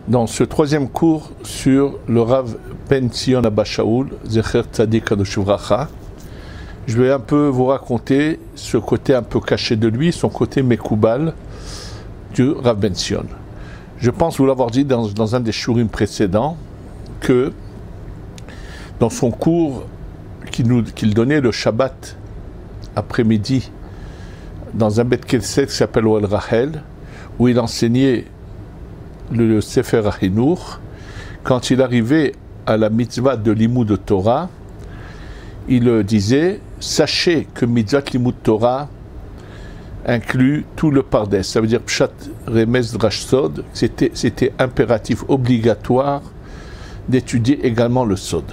Dans ce troisième cours sur le Rav Ben Sion Abba Shaul, Zecher Tzadik Kadosh Uvracha, je vais un peu vous raconter ce côté un peu caché de lui, son côté Mekoubal du Rav Ben Sion. Je pense vous l'avoir dit dans un des shurim précédents que dans son cours qu'il donnait le Shabbat après-midi dans un Bet Knesset qui s'appelle Oel Rachel, où il enseignait le Sefer HaChinuch, quand il arrivait à la mitzvah de Limud de Torah, il disait « Sachez que mitzvah Limud Torah inclut tout le Pardes ». Ça veut dire Pshat Remez Drash Sod, c'était impératif, obligatoire d'étudier également le Sod.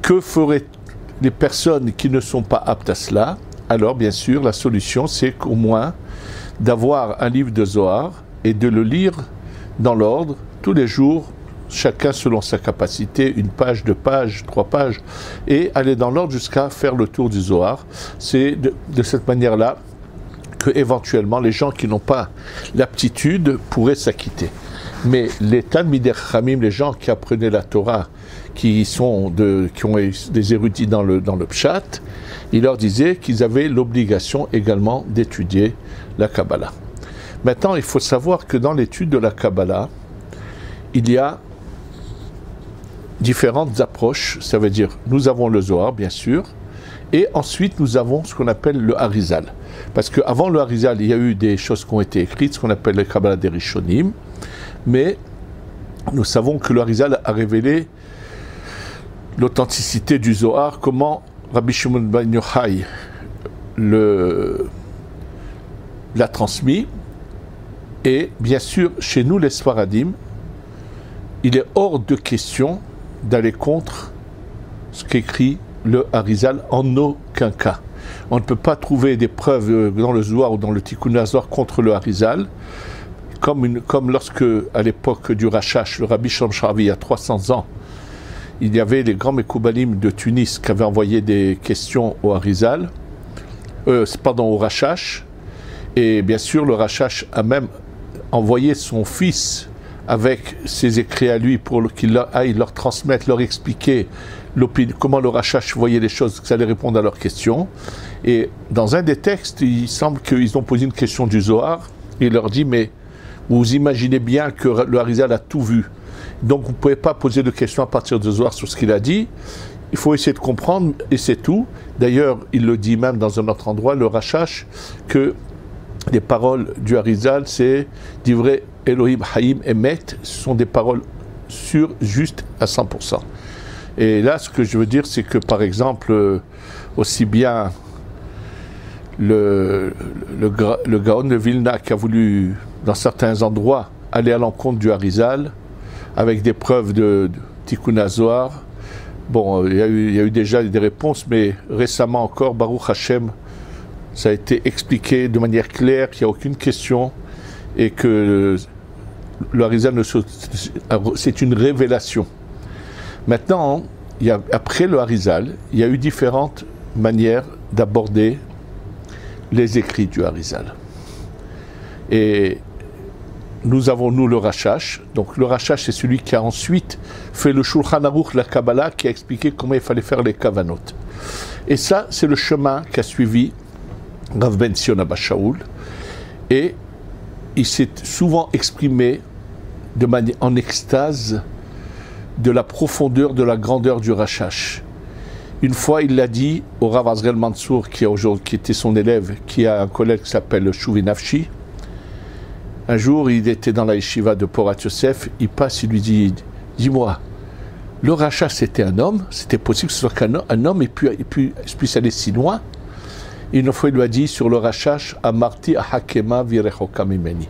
Que feraient les personnes qui ne sont pas aptes à cela? Alors bien sûr, la solution c'est qu'au moins d'avoir un livre de Zohar et de le lire dans l'ordre, tous les jours, chacun selon sa capacité, une page, 2 pages, 3 pages, et aller dans l'ordre jusqu'à faire le tour du Zohar. C'est de cette manière-là que éventuellement les gens qui n'ont pas l'aptitude pourraient s'acquitter. Mais les Talmidei Chachamim, les gens qui apprenaient la Torah, qui ont des érudits dans le Pshat, il leur disait qu'ils avaient l'obligation également d'étudier la Kabbalah. Maintenant, il faut savoir que dans l'étude de la Kabbalah, il y a différentes approches. Ça veut dire, nous avons le Zohar, bien sûr, et ensuite nous avons ce qu'on appelle le Harizal. Parce qu'avant le Harizal, il y a eu des choses qui ont été écrites, ce qu'on appelle le Kabbalah des Rishonim, mais nous savons que le Harizal a révélé l'authenticité du Zohar, comment Rabbi Shimon ben Yochai l'a transmis. Et bien sûr, chez nous les Sfaradim, il est hors de question d'aller contre ce qu'écrit le Harizal en aucun cas. On ne peut pas trouver des preuves dans le Zohar ou dans le Tikkun HaZohar contre le Harizal, comme lorsque, à l'époque du Rashash, le Rabbi Shalom Sharavi, il y a 300 ans, il y avait les grands Mekoubalim de Tunis qui avaient envoyé des questions au Harizal, au Rashash, et bien sûr le Rashash a même envoyé son fils avec ses écrits à lui pour qu'il aille leur transmettre, leur expliquer comment le Rashash voyait les choses, que ça allait répondre à leurs questions. Et dans un des textes, il semble qu'ils ont posé une question du Zohar, et il leur dit, mais vous imaginez bien que le Harizal a tout vu, donc vous ne pouvez pas poser de questions à partir de Zohar sur ce qu'il a dit, il faut essayer de comprendre, et c'est tout. D'ailleurs, il le dit même dans un autre endroit, le Rashash, que les paroles du Harizal, c'est Divrei Elohim Haïm Emet, ce sont des paroles sûres, justes à 100%. Et là, ce que je veux dire, c'est que par exemple, aussi bien le Gaon de Vilna qui a voulu, dans certains endroits, aller à l'encontre du Harizal, avec des preuves de Tikkun HaZohar, bon, il y a eu déjà des réponses, mais récemment encore, Baruch Hashem, ça a été expliqué de manière claire, qu'il n'y a aucune question, et que le Harizal, c'est une révélation. Maintenant, après le Harizal, il y a eu différentes manières d'aborder les écrits du Harizal. Et nous avons, le Rashash. Donc le Rashash, c'est celui qui a ensuite fait le Shulchan Aruch, la Kabbalah, qui a expliqué comment il fallait faire les Kavanot. Et ça, c'est le chemin qu'a suivi Rav Ben Sion Abba Shaul, et il s'est souvent exprimé en extase de la profondeur, de la grandeur du Rashash. Une fois, il l'a dit au Rav Azriel Mansour, qui était son élève, qui a un collègue qui s'appelle Shuvi Nafshi. Un jour, il était dans la yeshiva de Porat Yosef, il passe, il lui dit, dis-moi, le Rashash c'était un homme, c'était possible que ce soit qu'un homme et puisse aller si loin? Une fois, il lui a dit sur le Rashash, Amarti ahakema virechoka mimeni.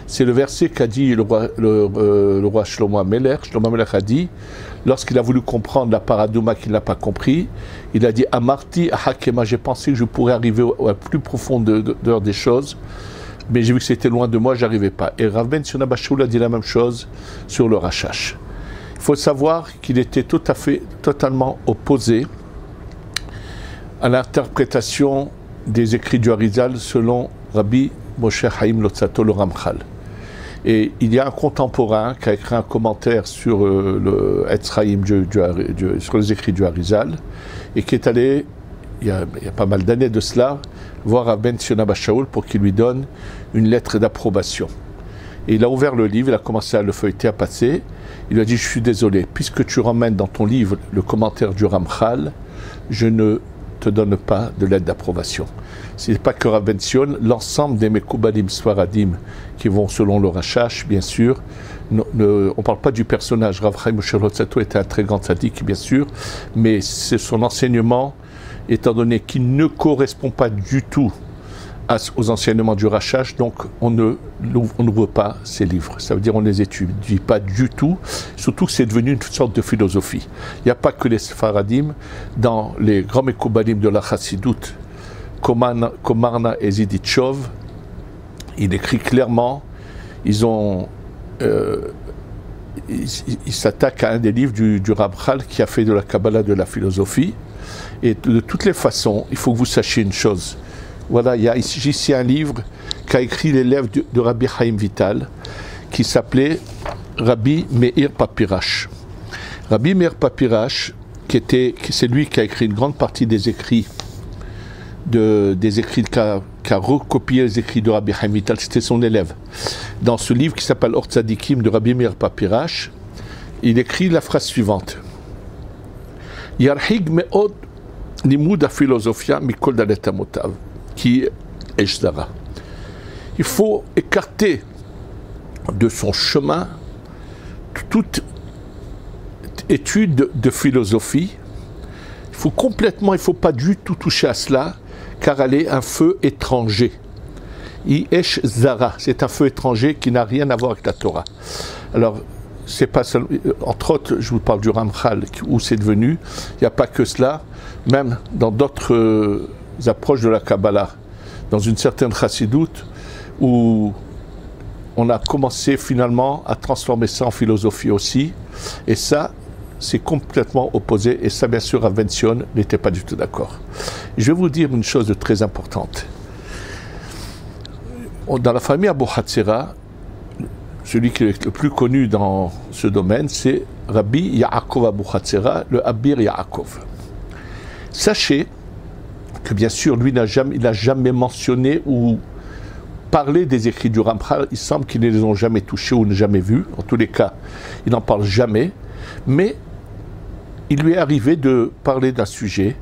C'est le verset qu'a dit le roi Shlomo HaMelech. Shlomo HaMelech a dit, lorsqu'il a voulu comprendre la paradouma qu'il n'a pas compris, il a dit Amarti ahakema, j'ai pensé que je pourrais arriver à la plus profondeur des choses, mais j'ai vu que c'était loin de moi, je n'arrivais pas. Et Rav Ben Sion Abba Shaul a dit la même chose sur le Rashash. Il faut savoir qu'il était totalement opposé à l'interprétation des écrits du Harizal selon Rabbi Moshe Chaim Lotzato le Ramchal. Et il y a un contemporain qui a écrit un commentaire sur le Etzraïm sur les écrits du Harizal, et qui est allé, il y a pas mal d'années de cela, voir Rav Ben Sion Abba Shaul pour qu'il lui donne une lettre d'approbation. Et il a ouvert le livre, il a commencé à le feuilleter, à passer. Il lui a dit, je suis désolé, puisque tu ramènes dans ton livre le commentaire du Ramchal, je ne te donne pas de lettre d'approbation. Ce n'est pas que Rav Ben Sion, l'ensemble des Mekoubalim Sfaradim qui vont selon le Rashash, bien sûr. On ne parle pas du personnage. Rav Chaim Moshe Luzzatto était un très grand tzaddik, bien sûr, mais c'est son enseignement, étant donné qu'il ne correspond pas du tout aux enseignements du Rashash, donc on n'ouvre pas ces livres. Ça veut dire on ne les étudie pas du tout, surtout que c'est devenu une sorte de philosophie. Il n'y a pas que les Sfaradim, dans les grands Mekoubalim de la Chassidut, Komarna et Ziditchov, il écrit clairement, ils s'attaquent à un des livres du Ramchal qui a fait de la Kabbalah de la philosophie. Et de toutes les façons, il faut que vous sachiez une chose. Voilà, il y a ici un livre qu'a écrit l'élève de Rabbi Chaim Vital, qui s'appelait Rabbi Meir Papirash. Rabbi Meir Papirash, c'est lui qui a écrit une grande partie des écrits, qui a recopié les écrits de Rabbi Chaim Vital, c'était son élève. Dans ce livre qui s'appelle Or Tzadikim de Rabbi Meir Papirash, il écrit la phrase suivante. Yarhig me'od limud ha-philosophia mikol dalet amotav, qui est Zara. Il faut écarter de son chemin toute étude de philosophie. Il ne faut pas du tout toucher à cela, car elle est un feu étranger. Yesh Zara, c'est un feu étranger qui n'a rien à voir avec la Torah. Alors, c'est pas seulement, entre autres, je vous parle du Ramchal, où c'est devenu, il n'y a pas que cela, même dans d'autres approches de la Kabbalah, dans une certaine chassidoute, où on a commencé finalement à transformer ça en philosophie aussi, et ça, c'est complètement opposé, et ça, bien sûr, Rav Ben Sion n'était pas du tout d'accord. Je vais vous dire une chose de très importante. Dans la famille Abou Hatzera, celui qui est le plus connu dans ce domaine, c'est Rabbi Yaakov Abou Hatzera, le Abir Yaakov. Sachez que bien sûr, lui, il n'a jamais mentionné ou parlé des écrits du Ramchal. Il semble qu'ils ne les ont jamais touchés ou jamais vus. En tous les cas, il n'en parle jamais. Mais il lui est arrivé de parler d'un sujet.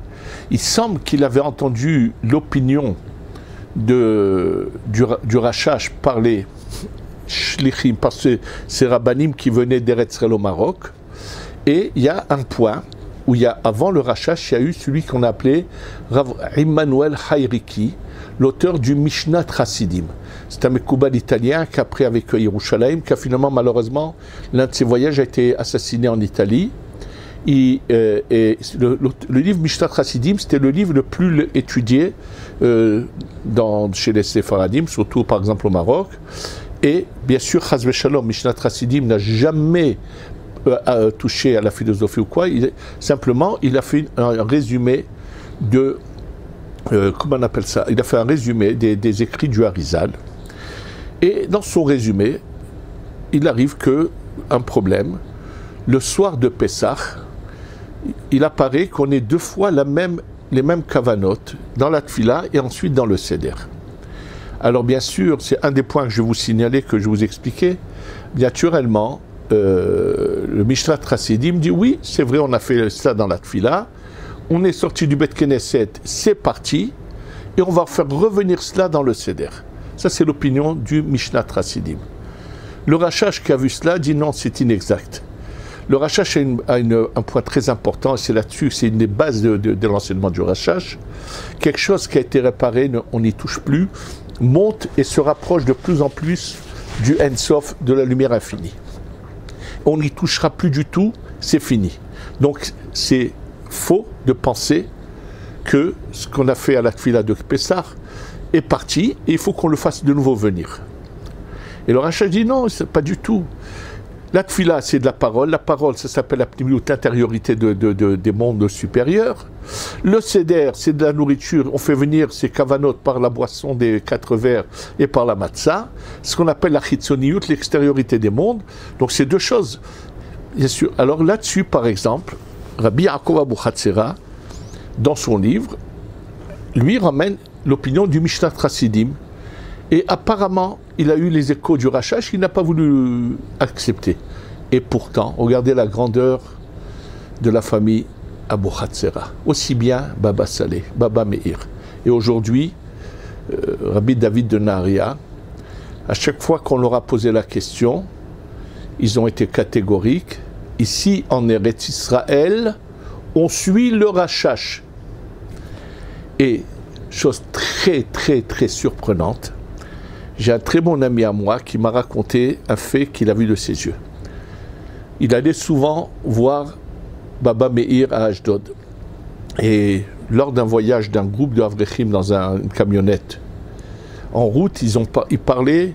Il semble qu'il avait entendu l'opinion du Rashash par les shlichim, par ces rabbanim qui venaient d'Eretz Israël au Maroc. Et il y a un point où avant le Rashash, il y a eu celui qu'on appelait Rav Immanuel Hayriki, l'auteur du Mishnat Chassidim. C'est un Mekoubal italien qui a pris avec Yerushalayim, qui a finalement, malheureusement, l'un de ses voyages a été assassiné en Italie. Et le livre Mishnat Chassidim, c'était le livre le plus étudié chez les Séfaradim, surtout par exemple au Maroc. Et bien sûr, Chaz v'Shalom, Mishnat Chassidim n'a jamais touché à la philosophie ou quoi. Simplement, il a fait un résumé de... comment on appelle ça? Il a fait un résumé des écrits du Harizal. Et dans son résumé, il arrive qu'un problème, le soir de Pessah, il apparaît qu'on ait deux fois les mêmes kavanot dans la tfila et ensuite dans le seder. Alors bien sûr, c'est un des points que je vais vous signaler, que je vous expliquais. Naturellement, le Mishnat Chassidim dit oui, c'est vrai, on a fait ça dans la tfila, on est sorti du Bet Knesset, c'est parti, et on va faire revenir cela dans le seder. Ça, c'est l'opinion du Mishnat Chassidim. Le Rashash qui a vu cela dit non, c'est inexact. Le Rashash a un point très important, et c'est là-dessus, c'est une des bases de l'enseignement du Rashash. Quelque chose qui a été réparé, on n'y touche plus, monte et se rapproche de plus en plus du Ein Sof, de la lumière infinie. On n'y touchera plus du tout, c'est fini. Donc c'est faux de penser que ce qu'on a fait à la Tfila de Pessah est parti et il faut qu'on le fasse de nouveau venir. Et le Rashash dit non, c'est pas du tout. La tfila, c'est de la parole. La parole, ça s'appelle la pnimiout, l'intériorité des mondes supérieurs. Le seder, c'est de la nourriture. On fait venir ces kavanot par la boisson des 4 verres et par la matzah. Ce qu'on appelle la chitzoniout, l'extériorité des mondes. Donc, c'est 2 choses. Bien sûr. Alors là-dessus, par exemple, Rabbi Yaakov Abuchatzera, dans son livre, lui ramène l'opinion du Mishnat Chassidim. Et apparemment, il a eu les échos du Rashash, il n'a pas voulu accepter. Et pourtant, regardez la grandeur de la famille Abuchatzera. Aussi bien Baba Saleh, Baba Meir. Et aujourd'hui, Rabbi David de Nahariya, à chaque fois qu'on leur a posé la question, ils ont été catégoriques. Ici, en Eretz Israël, on suit le Rashash. Et, chose très, très, très surprenante, j'ai un très bon ami à moi qui m'a raconté un fait qu'il a vu de ses yeux. Il allait souvent voir Baba Meir à Ashdod. Et lors d'un voyage d'un groupe de Avrechim dans une camionnette, en route, ils parlaient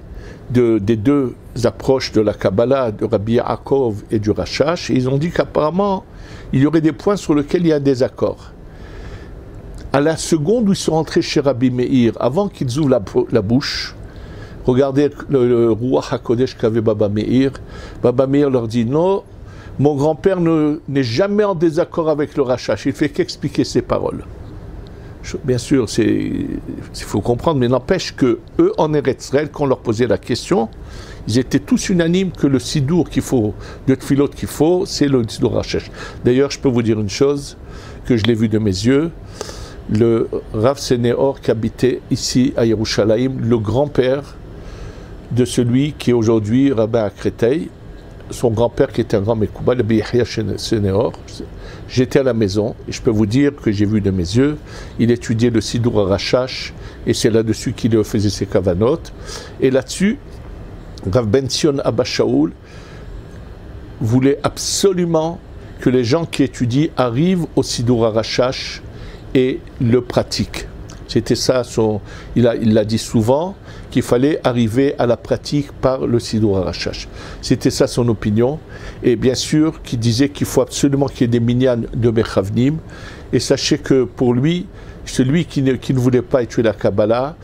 des 2 approches de la Kabbalah, de Rabbi Yaakov et du Rashash, et ils ont dit qu'apparemment, il y aurait des points sur lesquels il y a un désaccord. À la seconde où ils sont rentrés chez Rabbi Meir, avant qu'ils ouvrent la bouche, regardez le Ruach HaKodesh qu'avait Baba Meir. Baba Meir leur dit non, mon grand-père n'est jamais en désaccord avec le Rashash, il ne fait qu'expliquer ses paroles. Bien sûr, il faut comprendre, mais n'empêche que eux, en Eretz Israël, quand on leur posait la question, ils étaient tous unanimes que le sidour qu'il faut, le tfilot qu'il faut, c'est le sidour Rashash. D'ailleurs, je peux vous dire une chose, que je l'ai vu de mes yeux, le Rav Seneor qui habitait ici à Yerushalayim, le grand-père de celui qui est aujourd'hui rabbin à Créteil, son grand-père qui était un grand Mekouba, le Yahya Seneor. J'étais à la maison et je peux vous dire que j'ai vu de mes yeux, il étudiait le Sidour Rashash et c'est là-dessus qu'il faisait ses kavanot. Et là-dessus, Rav Ben Sion Abba Shaul voulait absolument que les gens qui étudient arrivent au Sidour Rashash et le pratiquent. C'était ça, il l'a dit souvent, qu'il fallait arriver à la pratique par le Sidour Rashash. C'était ça son opinion. Et bien sûr, qu'il disait qu'il faut absolument qu'il y ait des minyan de Mechavnim. Et sachez que pour lui, celui qui ne voulait pas étudier la Kabbalah,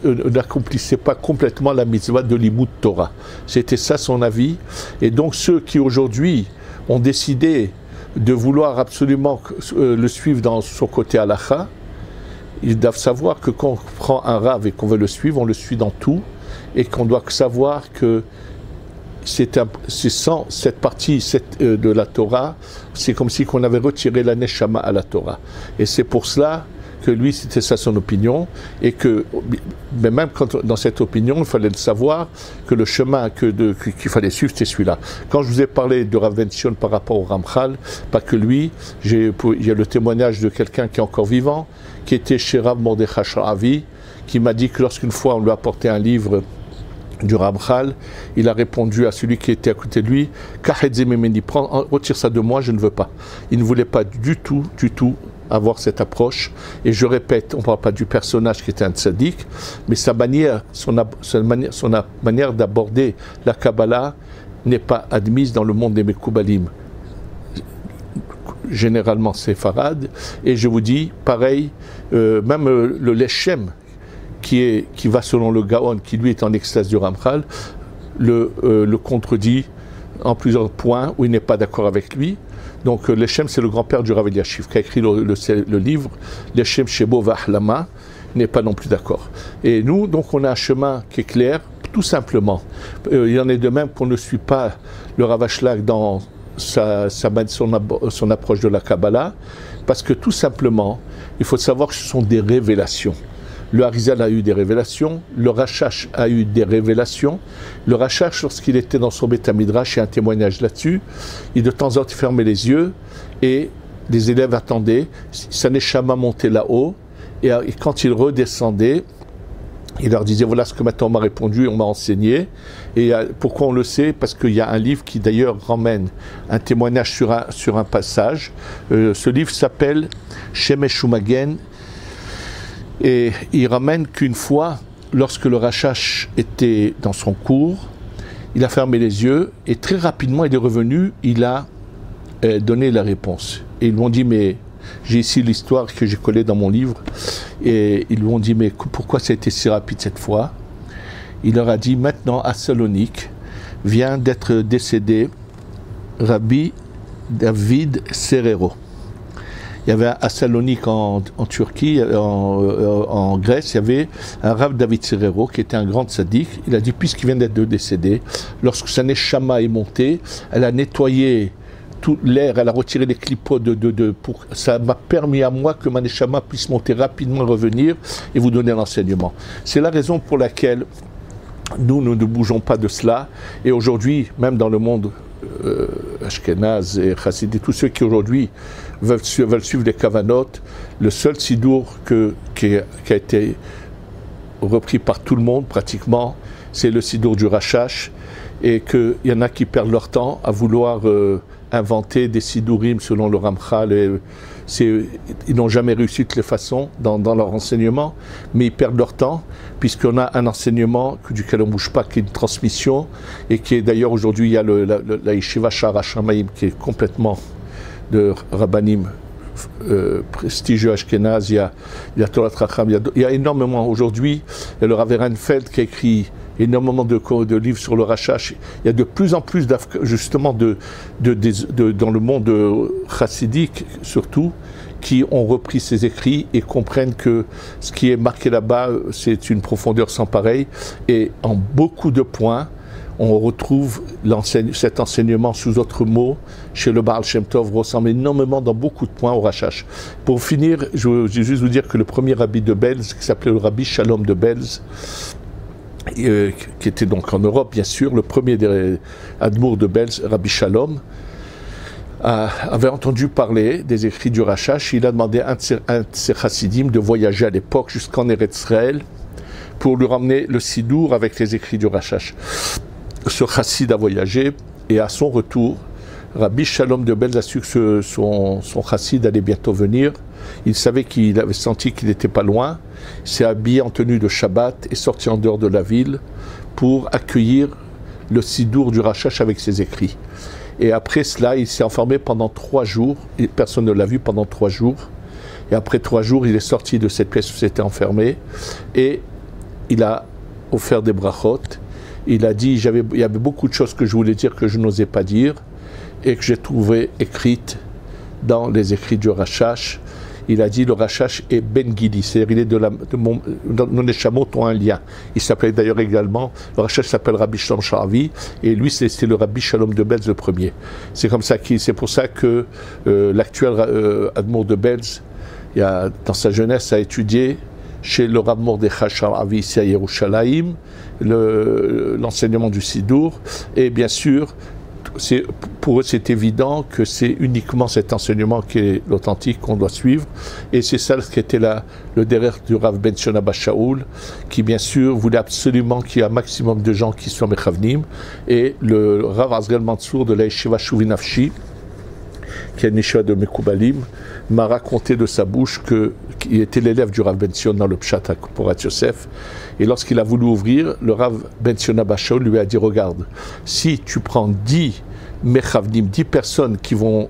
n'accomplissait pas complètement la mitzvah de l'Imout Torah. C'était ça son avis. Et donc ceux qui aujourd'hui ont décidé de vouloir absolument le suivre dans son côté halakha, ils doivent savoir que quand on prend un rav et qu'on veut le suivre, on le suit dans tout, et qu'on doit savoir que c'est sans cette partie de la Torah, c'est comme si on avait retiré la neshama à la Torah. Et c'est pour cela que lui, c'était ça son opinion, et que, mais même dans cette opinion, il fallait le savoir que le chemin qu'il fallait suivre, c'était celui-là. Quand je vous ai parlé de Rav Ben Sion par rapport au Ramchal, pas que lui, il y a le témoignage de quelqu'un qui est encore vivant, qui était chez Rav Mordechai Sharavi, qui m'a dit que lorsqu'une fois on lui a apporté un livre du Ramchal, il a répondu à celui qui était à côté de lui, retire ça de moi, je ne veux pas. Il ne voulait pas du tout avoir cette approche. Et je répète, on ne parle pas du personnage qui était un tzaddik, mais sa manière d'aborder la Kabbalah n'est pas admise dans le monde des Mekoubalim, généralement séfarade. Et je vous dis, pareil, même le Leshem, qui va selon le Gaon, qui lui est en extase du Ramchal, le contredit en plusieurs points où il n'est pas d'accord avec lui. Donc Leshem, c'est le grand-père du Rav Eliashiv, qui a écrit le livre Leshem Shebo Vahlama, n'est pas non plus d'accord. Et nous, donc, on a un chemin qui est clair, tout simplement. Il y en est de même qu'on ne suit pas le Rav Ashlag dans son approche de la Kabbalah, parce que tout simplement, il faut savoir que ce sont des révélations. Le Harizal a eu des révélations, le Rashash a eu des révélations. Le Rashash, lorsqu'il était dans son Beth Midrash, il y a un témoignage là-dessus, il de temps en temps fermait les yeux et les élèves attendaient, sa neshama montait là-haut et quand il redescendait, il leur disait voilà ce que maintenant on m'a répondu, on m'a enseigné. Et pourquoi on le sait? Parce qu'il y a un livre qui d'ailleurs ramène un témoignage sur un passage. Ce livre s'appelle Shemesh Umagen. Et il ramène qu'une fois, lorsque le Rashash était dans son cours, il a fermé les yeux et très rapidement il est revenu, il a donné la réponse. Et ils m'ont dit, mais j'ai ici l'histoire que j'ai collée dans mon livre, et ils lui ont dit, mais pourquoi ça a été si rapide cette fois? Il leur a dit, maintenant à Salonique vient d'être décédé Rabbi David Serero. Il y avait à Salonique en Turquie, en Grèce, il y avait un Rav David Serero qui était un grand tzaddik. Il a dit, puisqu'il vient d'être décédé, lorsque sa neshama est montée, elle a nettoyé tout l'air, elle a retiré les clipots ça m'a permis à moi que ma neshama puisse monter rapidement, revenir et vous donner l'enseignement. C'est la raison pour laquelle nous ne bougeons pas de cela. Et aujourd'hui, même dans le monde Ashkenaz et Chassidé, tous ceux qui aujourd'hui veulent suivre les Kavanot, le seul sidour qui a été repris par tout le monde pratiquement, c'est le sidour du Rashash, et qu'il y en a qui perdent leur temps à vouloir inventer des sidourim selon le Ramchal. Ils n'ont jamais réussi de toutes les façons dans leur enseignement, mais ils perdent leur temps, puisqu'on a un enseignement duquel on ne bouge pas, qui est une transmission, et qui est d'ailleurs aujourd'hui, il y a la Yeshiva Sha'ar HaShamayim, qui est complètement de Rabbanim prestigieux Ashkenaz, il y a Torah Chacham, il y a énormément aujourd'hui, il y a le Rav Ehrenfeld qui a écrit énormément de livres sur le Rashash. Il y a de plus en plus justement dans le monde chassidique surtout, qui ont repris ces écrits et comprennent que ce qui est marqué là-bas, c'est une profondeur sans pareil, et en beaucoup de points on retrouve cet enseignement sous autres mots chez le Baal Shem Tov, ressemble énormément dans beaucoup de points au Rashash. Pour finir, je vais juste vous dire que le premier rabbi de Belz, qui s'appelait le rabbi Shalom de Belz, qui était donc en Europe bien sûr, le premier des Admour de Belz, Rabbi Shalom, avait entendu parler des écrits du Rashash. Il a demandé à un de ses chassidim de voyager à l'époque jusqu'en Eretz Israël pour lui ramener le sidour avec les écrits du Rashash. Ce chassid a voyagé et à son retour, Rabbi Shalom de Belz a su que son chassid allait bientôt venir. Il savait qu'il avait senti qu'il n'était pas loin. Il s'est habillé en tenue de Shabbat et sorti en dehors de la ville pour accueillir le sidour du Rashash avec ses écrits. Et après cela, il s'est enfermé pendant 3 jours. Et personne ne l'a vu pendant 3 jours. Et après 3 jours, il est sorti de cette pièce où il s'était enfermé et il a offert des brachot. Il a dit, il y avait beaucoup de choses que je voulais dire que je n'osais pas dire et que j'ai trouvé écrites dans les écrits du Rashash. Il a dit, le Rashash est Ben Gili, c'est-à-dire il est nos neshamot ont un lien. Il s'appelait d'ailleurs également, le Rashash s'appelle Rabbi Shalom Sharavi, et lui c'est le Rabbi Shalom de Belz le premier. C'est pour ça que l'actuel Admour de Belz, dans sa jeunesse, a étudié chez le Rav Mordechai Sharavi ici à Yerushalayim, l'enseignement du Sidour, et bien sûr, pour eux c'est évident que c'est uniquement cet enseignement qui est l'authentique qu'on doit suivre, et c'est ça ce qui était le derrière du Rav Ben Shona Bas Shaul, qui bien sûr voulait absolument qu'il y ait un maximum de gens qui soient Mechavnim, et le Rav Azriel Mansour de la Yeshiva Shuvinafshi, qui est une yeshiva de Mekoubalim, m'a raconté de sa bouche qu'il était l'élève du Rav Ben Sion dans le Pshat HaKoporat Yosef. Et lorsqu'il a voulu ouvrir, le Rav Ben Sion Bas Shaul lui a dit, regarde, si tu prends 10 Mechavnim, 10 personnes qui vont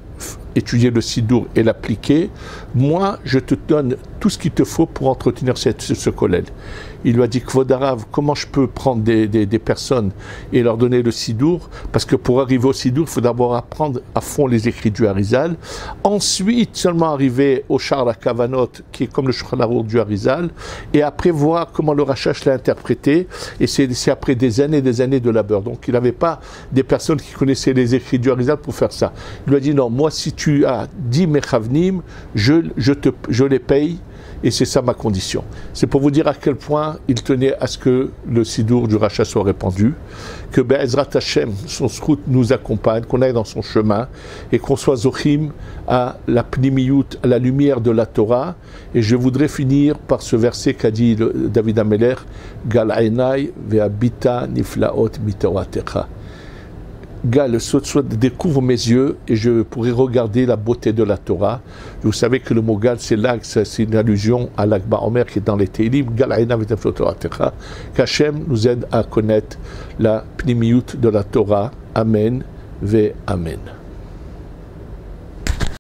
étudier le Sidour et l'appliquer, moi, je te donne tout ce qu'il te faut pour entretenir ce kollel. Il lui a dit, Kvodarav, comment je peux prendre des personnes et leur donner le Sidour? Parce que pour arriver au Sidour, il faut d'abord apprendre à fond les écrits du Harizal. Ensuite, seulement arriver au Sha'ar HaKavanot, qui est comme le Shulchan Arour du Harizal. Et après, voir comment le Rashash l'a interprété. Et c'est après des années de labeur. Donc, il n'avait pas des personnes qui connaissaient les écrits du Harizal pour faire ça. Il lui a dit, non, moi, si tu as 10 Mechavnim, je les paye. Et c'est ça ma condition. C'est pour vous dire à quel point il tenait à ce que le Sidour du Rashash soit répandu, que Be'ezrat Hashem, son srout, nous accompagne, qu'on aille dans son chemin, et qu'on soit zochim à la pnimiyut, à la lumière de la Torah. Et je voudrais finir par ce verset qu'a dit David HaMelech, Gal Einai ve'abita niflaot mitoratecha. Gal, soit découvre mes yeux et je pourrai regarder la beauté de la Torah. Vous savez que le mot Gal, c'est une allusion à l'Akba Omer qui est dans les Teilim. Gal Aina V'Teflo Toratecha. Qu'Hachem nous aide à connaître la pnimiyut de la Torah. Amen ve Amen.